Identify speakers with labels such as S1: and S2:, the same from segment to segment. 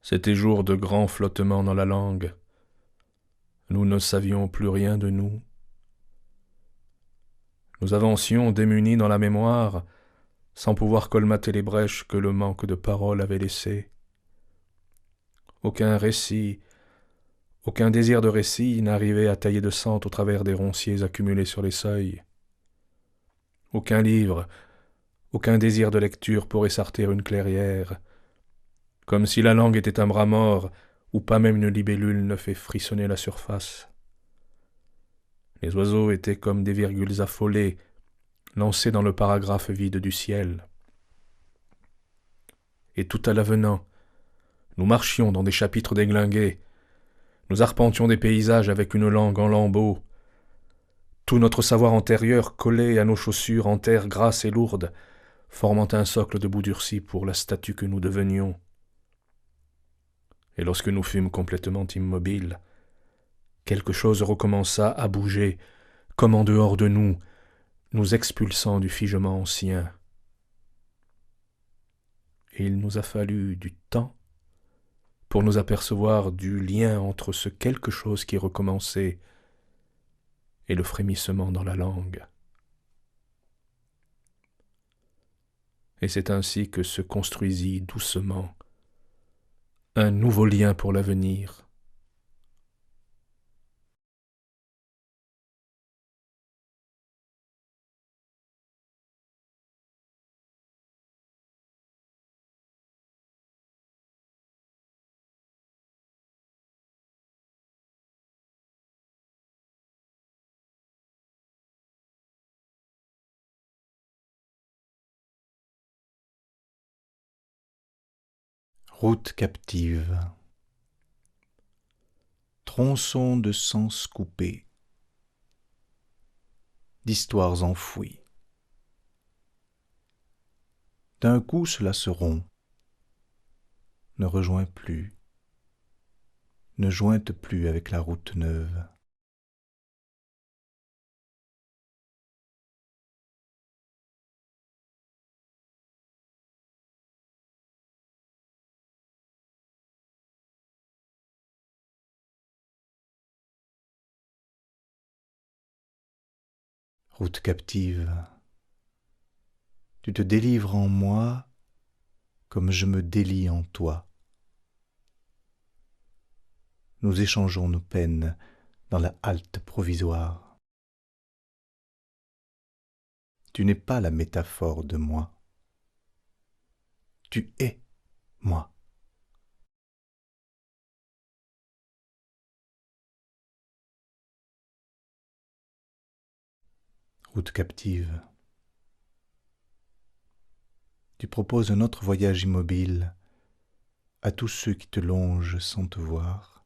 S1: C'étaient jours de grands flottements dans la langue. Nous ne savions plus rien de nous. Nous avancions démunis dans la mémoire, sans pouvoir colmater les brèches que le manque de paroles avait laissées. Aucun récit, aucun désir de récit n'arrivait à tailler de sang au travers des ronciers accumulés sur les seuils. Aucun livre, aucun désir de lecture pour essarter une clairière, comme si la langue était un bras mort où pas même une libellule ne fait frissonner la surface. Les oiseaux étaient comme des virgules affolées, lancées dans le paragraphe vide du ciel. Et tout à l'avenant, nous marchions dans des chapitres déglingués, nous arpentions des paysages avec une langue en lambeaux, tout notre savoir antérieur collé à nos chaussures en terre grasse et lourde, formant un socle de boue durci pour la statue que nous devenions. Et lorsque nous fûmes complètement immobiles, quelque chose recommença à bouger, comme en dehors de nous, nous expulsant du figement ancien. Et il nous a fallu du temps pour nous apercevoir du lien entre ce quelque chose qui recommençait et le frémissement dans la langue. Et c'est ainsi que se construisit doucement un nouveau lien pour l'avenir.
S2: Route captive. Tronçon de sens coupés, d'histoires enfouies. D'un coup cela se rompt, ne rejoint plus, ne jointe plus avec la route neuve. Route captive, tu te délivres en moi comme je me délie en toi. Nous échangeons nos peines dans la halte provisoire. Tu n'es pas la métaphore de moi. Tu es moi. Route captive, tu proposes un autre voyage immobile à tous ceux qui te longent sans te voir.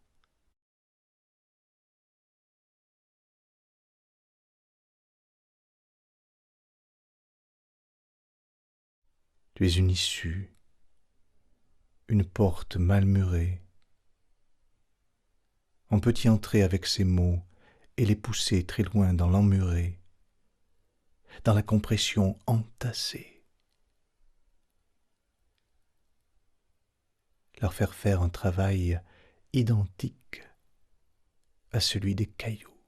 S2: Tu es une issue, une porte mal murée. On peut y entrer avec ces mots et les pousser très loin dans l'emmuré, dans la compression entassée. Leur faire un travail identique à celui des cailloux.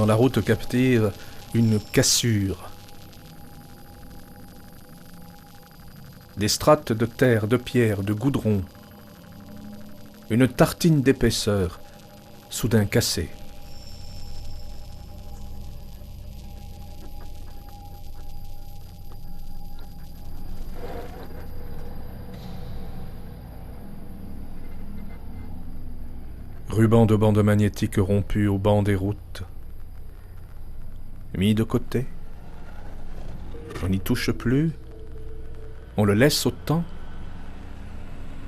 S1: dans la route captive, une cassure. Des strates de terre, de pierre, de goudron. Une tartine d'épaisseur, soudain cassée. Ruban de bande magnétique rompu au banc des routes. Mis de côté. On n'y touche plus. On le laisse au temps.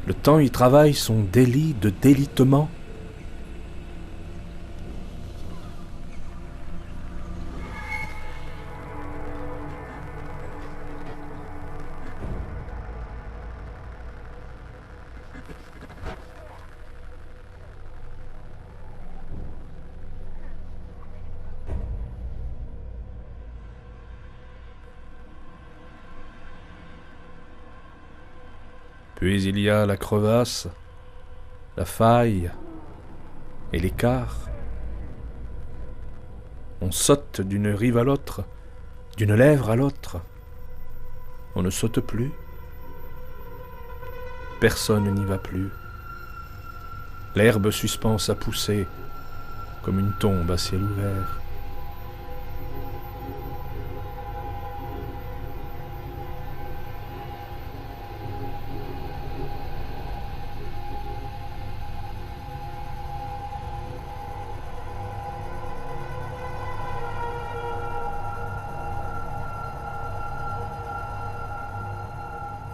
S1: Le temps y travaille son délit de délitement. Puis il y a la crevasse, la faille et l'écart. On saute d'une rive à l'autre, d'une lèvre à l'autre. On ne saute plus. Personne n'y va plus. L'herbe suspend sa poussée comme une tombe à ciel ouvert.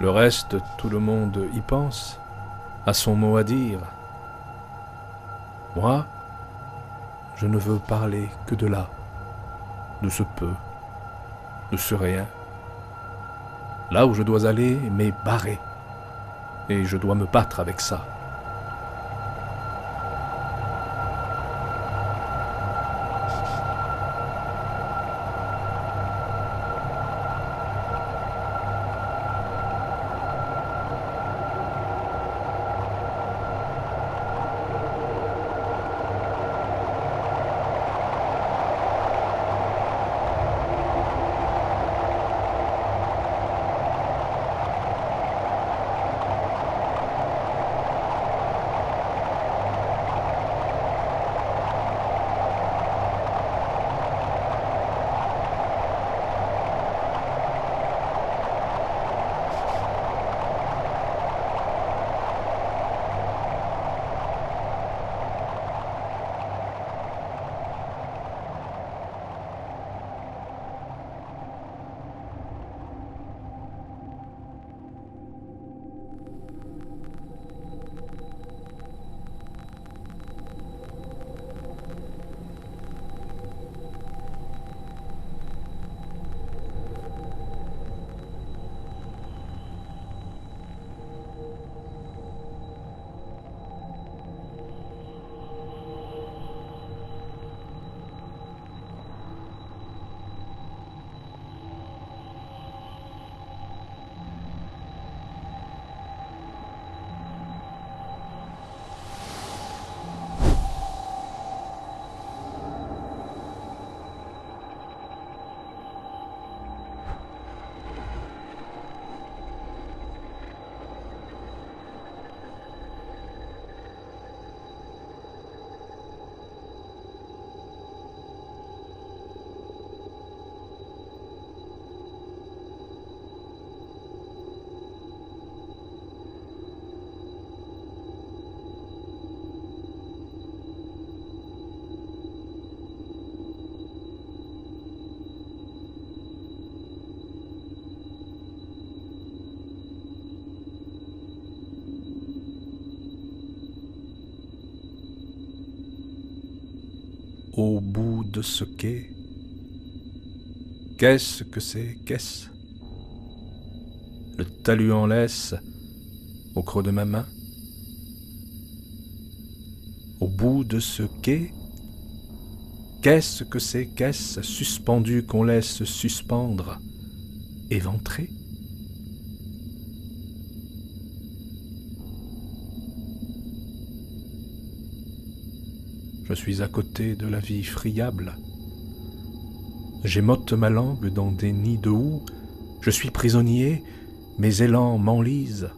S1: Le reste, tout le monde y pense, a son mot à dire. Moi, je ne veux parler que de là, de ce peu, de ce rien. Là où je dois aller m'est barré, et je dois me battre avec ça. Au bout de ce quai, qu'est-ce que c'est, qu'est-ce? Le talus en laisse au creux de ma main. Au bout de ce quai, qu'est-ce que c'est, qu'est-ce suspendu qu'on laisse suspendre, éventré? Je suis à côté de la vie friable, J'émotte ma langue dans des nids de houx, je suis prisonnier, mes élans m'enlisent,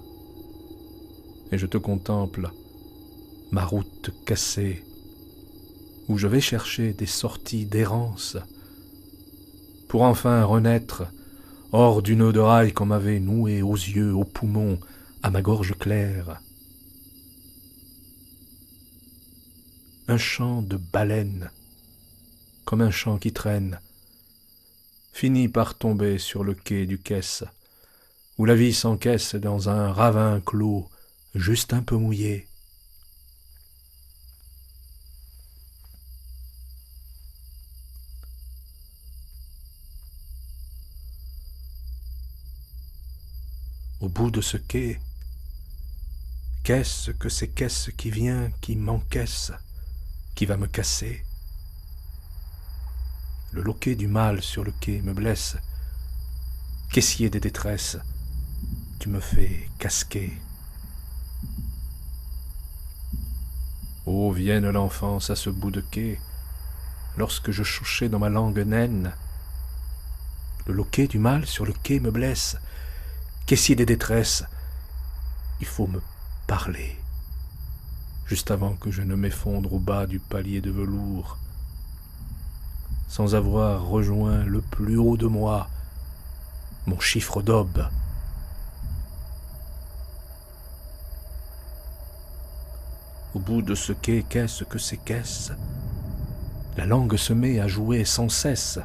S1: et je te contemple, ma route cassée, où je vais chercher des sorties d'errance, pour enfin renaître hors du nœud de rail qu'on m'avait noué aux yeux, aux poumons, à ma gorge claire. Un chant de baleine, comme un chant qui traîne, finit par tomber sur le quai du Caisse, où la vie s'encaisse dans un ravin clos, juste un peu mouillé. Au bout de ce quai, qu'est-ce que c'est qu'est-ce qui vient, qui m'encaisse, qui va me casser? Le loquet du mal sur le quai me blesse. Caissier des détresses, tu me fais casquer. Oh, vienne l'enfance à ce bout de quai, lorsque je chauchais dans ma langue naine. Le loquet du mal sur le quai me blesse. Caissier des détresses, il faut me parler, juste avant que je ne m'effondre au bas du palier de velours, sans avoir rejoint le plus haut de moi, mon chiffre d'aube. Au bout de ce quai, qu'est-ce que c'est qu'est-ce? La langue se met à jouer sans cesse.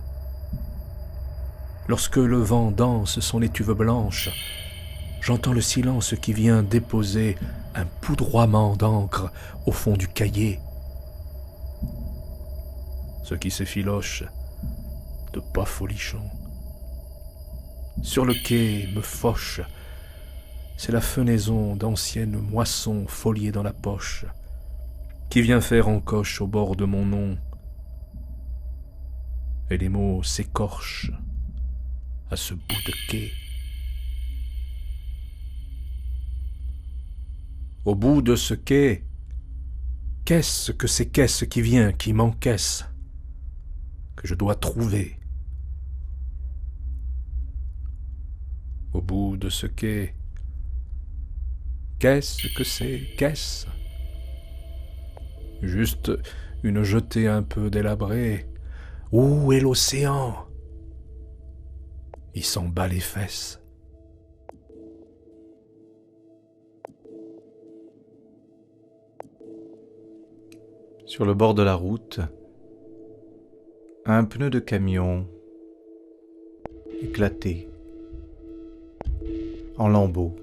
S1: Lorsque le vent danse son étuve blanche, j'entends le silence qui vient déposer un poudroiement d'encre au fond du cahier. Ce qui s'effiloche de pas folichon. Sur le quai me fauche, c'est la fenaison d'anciennes moissons foliées dans la poche, qui vient faire encoche au bord de mon nom. Et les mots s'écorchent à ce bout de quai. Au bout de ce quai, qu'est-ce que c'est qu'est-ce qui vient, qui m'encaisse, que je dois trouver? Au bout de ce quai, qu'est-ce que c'est qu'est-ce? Juste une jetée un peu délabrée. Où est l'océan? Il s'en bat les fesses.
S2: Sur le bord de la route, un pneu de camion éclaté en lambeaux.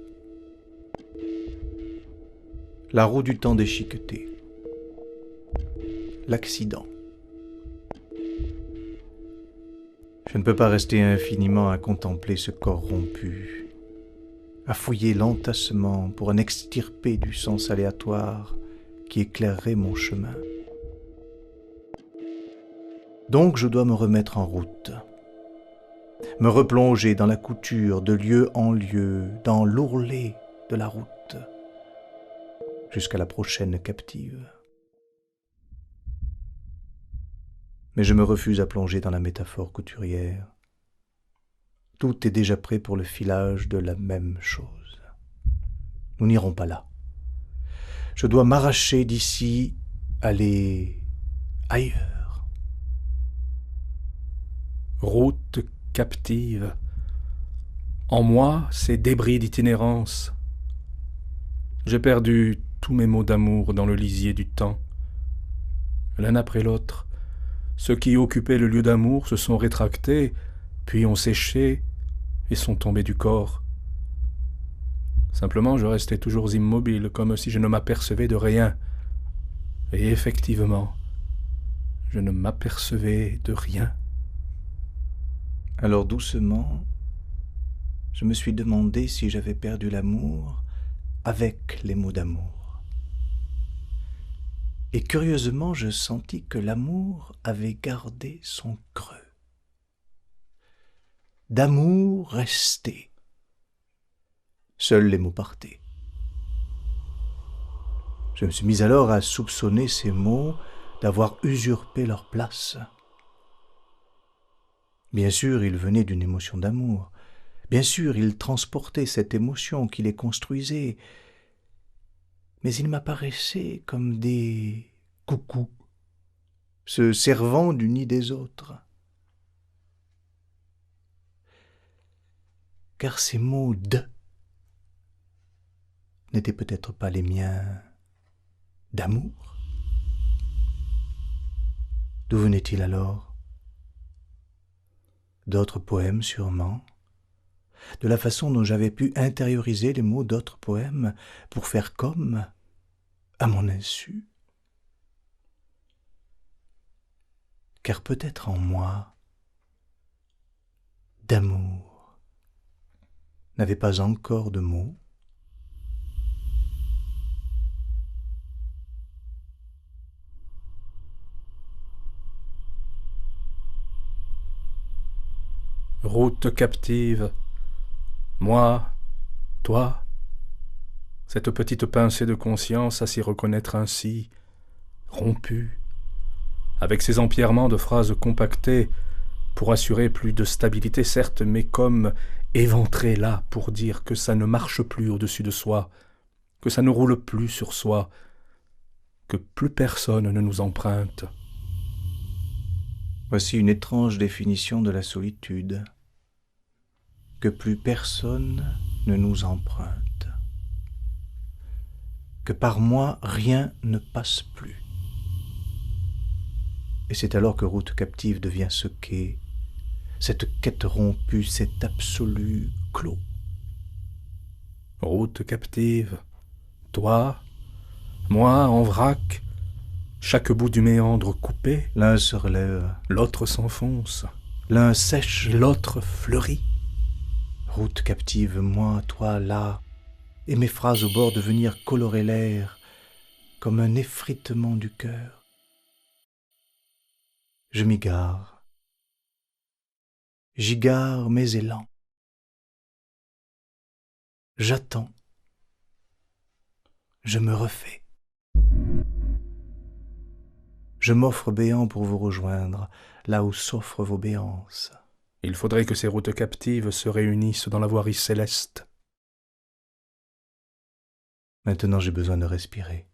S2: La roue du temps déchiquetée. L'accident. Je ne peux pas rester infiniment à contempler ce corps rompu, à fouiller l'entassement pour en extirper du sens aléatoire qui éclairerait mon chemin. Donc je dois me remettre en route, me replonger dans la couture de lieu en lieu, dans l'ourlet de la route, jusqu'à la prochaine captive. Mais je me refuse à plonger dans la métaphore couturière. Tout est déjà prêt pour le filage de la même chose. Nous n'irons pas là. Je dois m'arracher d'ici, aller ailleurs.
S1: Route captive. En moi, ces débris d'itinérance. J'ai perdu tous mes mots d'amour dans le lisier du temps. L'un après l'autre, ceux qui occupaient le lieu d'amour se sont rétractés, puis ont séché et sont tombés du corps. Simplement, je restais toujours immobile, comme si je ne m'apercevais de rien. Et effectivement, je ne m'apercevais de rien.
S2: Alors doucement, je me suis demandé si j'avais perdu l'amour avec les mots d'amour. Et curieusement, je sentis que l'amour avait gardé son creux. D'amour resté. Seuls les mots partaient. Je me suis mis alors à soupçonner ces mots d'avoir usurpé leur place. Bien sûr, il venait d'une émotion d'amour. Bien sûr, il transportait cette émotion qui les construisait. Mais il m'apparaissait comme des coucous, se servant du nid des autres. Car ces mots « de » n'étaient peut-être pas les miens d'amour. D'où venaient-ils alors? D'autres poèmes sûrement, de la façon dont j'avais pu intérioriser les mots d'autres poèmes pour faire comme, à mon insu. Car peut-être en moi, d'amour n'avait pas encore de mots.
S1: Route captive, moi, toi, cette petite pincée de conscience à s'y reconnaître ainsi, rompue, avec ses empierrements de phrases compactées pour assurer plus de stabilité, certes, mais comme éventrée là pour dire que ça ne marche plus au-dessus de soi, que ça ne roule plus sur soi, que plus personne ne nous emprunte.
S2: Voici une étrange définition de la solitude, que plus personne ne nous emprunte, que par moi rien ne passe plus. Et c'est alors que route captive devient ce qu'est, cette quête rompue, cet absolu clos.
S1: Route captive, toi, moi en vrac, chaque bout du méandre coupé,
S2: L'un se relève,
S1: l'autre s'enfonce,
S2: l'un sèche,
S1: et l'autre fleurit.
S2: Route captive, moi, toi, là, et mes phrases au bord de venir colorer l'air comme un effritement du cœur. Je m'y gare, j'y gare mes élans. J'attends, je me refais. Je m'offre béant pour vous rejoindre, là où s'offrent vos béances.
S1: Il faudrait que ces routes captives se réunissent dans la voirie céleste.
S2: Maintenant j'ai besoin de respirer,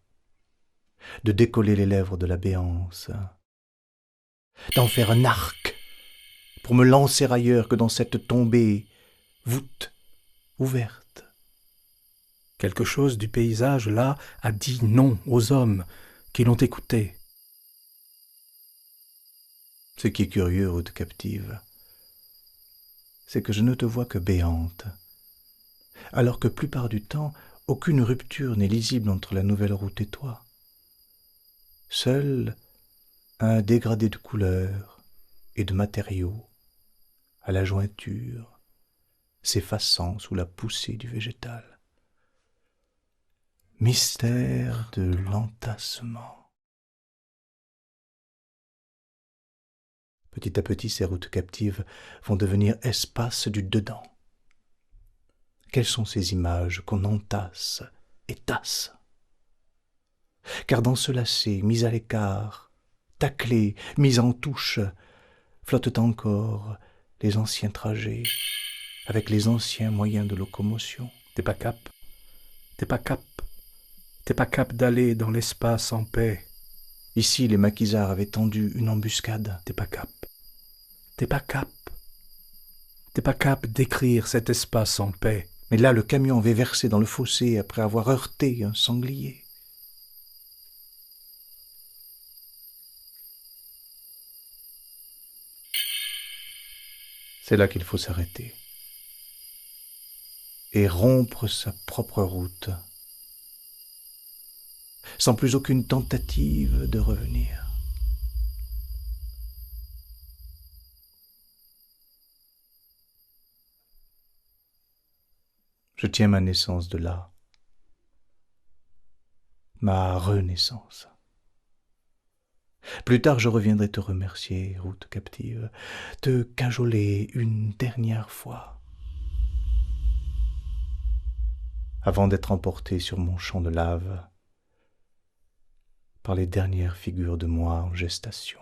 S2: de décoller les lèvres de la béance, d'en faire un arc pour me lancer ailleurs que dans cette tombée, voûte ouverte.
S1: Quelque chose du paysage, là, a dit non aux hommes qui l'ont écouté.
S2: Ce qui est curieux, route captive, c'est que je ne te vois que béante, alors que plupart du temps, aucune rupture n'est lisible entre la nouvelle route et toi. Seul un dégradé de couleurs et de matériaux, à la jointure, s'effaçant sous la poussée du végétal. Mystère de l'entassement. Petit à petit, ces routes captives vont devenir espaces du dedans. Quelles sont ces images qu'on entasse et tasse? Car dans ce lacet, mis à l'écart, taclé, mis en touche, flottent encore les anciens trajets, avec les anciens moyens de locomotion.
S1: T'es pas cap, t'es pas cap, t'es pas cap d'aller dans l'espace en paix.
S2: Ici, les maquisards avaient tendu une embuscade.
S1: T'es pas cap, t'es pas cap, t'es pas cap d'écrire cet espace en paix.
S2: Mais là, le camion avait versé dans le fossé après avoir heurté un sanglier. C'est là qu'il faut s'arrêter et rompre sa propre route, sans plus aucune tentative de revenir. Je tiens ma naissance de là, ma renaissance. Plus tard, je reviendrai te remercier, route captive, te cajoler une dernière fois, avant d'être emporté sur mon champ de lave par les dernières figures de moi en gestation.